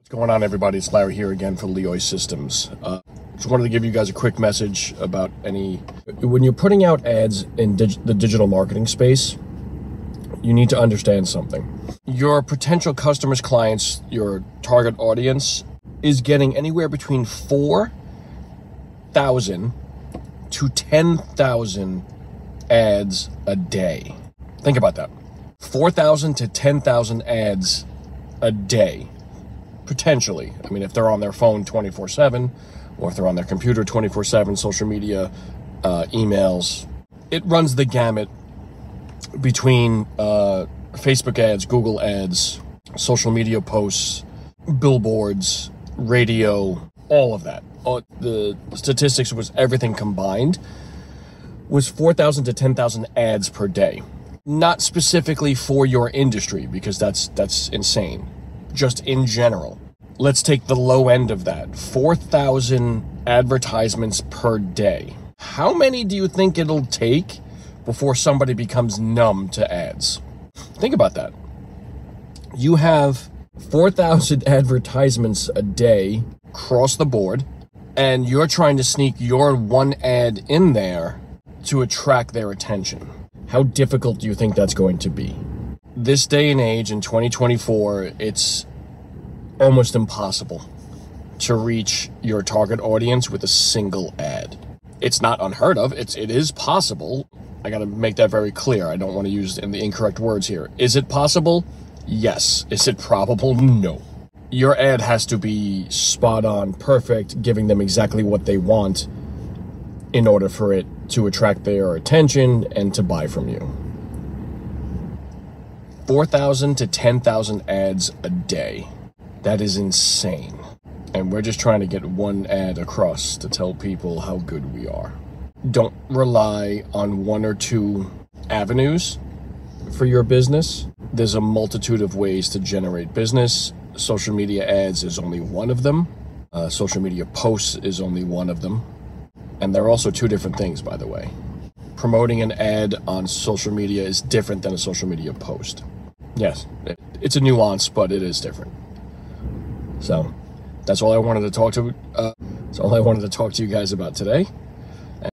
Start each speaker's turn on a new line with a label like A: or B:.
A: What's going on, everybody? It's Larry here again for Leoy Systems. Just wanted to give you guys a quick message about when you're putting out ads in the digital marketing space, you need to understand something. Your potential customers, clients, your target audience is getting anywhere between 4,000 to 10,000 ads a day. Think about that. 4,000 to 10,000 ads a day. Potentially. I mean, if they're on their phone 24/7, or if they're on their computer 24/7, social media, emails, it runs the gamut between Facebook ads, Google ads, social media posts, billboards, radio, all of that. The statistics was everything combined was 4,000 to 10,000 ads per day. Not specifically for your industry, because that's insane. Just in general. Let's take the low end of that. 4,000 advertisements per day. How many do you think it'll take before somebody becomes numb to ads? Think about that. You have 4,000 advertisements a day across the board, and you're trying to sneak your one ad in there to attract their attention. How difficult do you think that's going to be? This day and age in 2024, it's almost impossible to reach your target audience with a single ad. It's not unheard of. It is possible. I got to make that very clear. I don't want to use the incorrect words here. Is it possible? Yes. Is it probable? No. Your ad has to be spot on, perfect, giving them exactly what they want in order for it to attract their attention and to buy from you. 4,000 to 10,000 ads a day. That is insane. And we're just trying to get one ad across to tell people how good we are. Don't rely on one or two avenues for your business. There's a multitude of ways to generate business. Social media ads is only one of them. Social media posts is only one of them. And they're also two different things, by the way. Promoting an ad on social media is different than a social media post. Yes, it's a nuance, but it is different. So that's all I wanted to talk to. That's all I wanted to talk to you guys about today.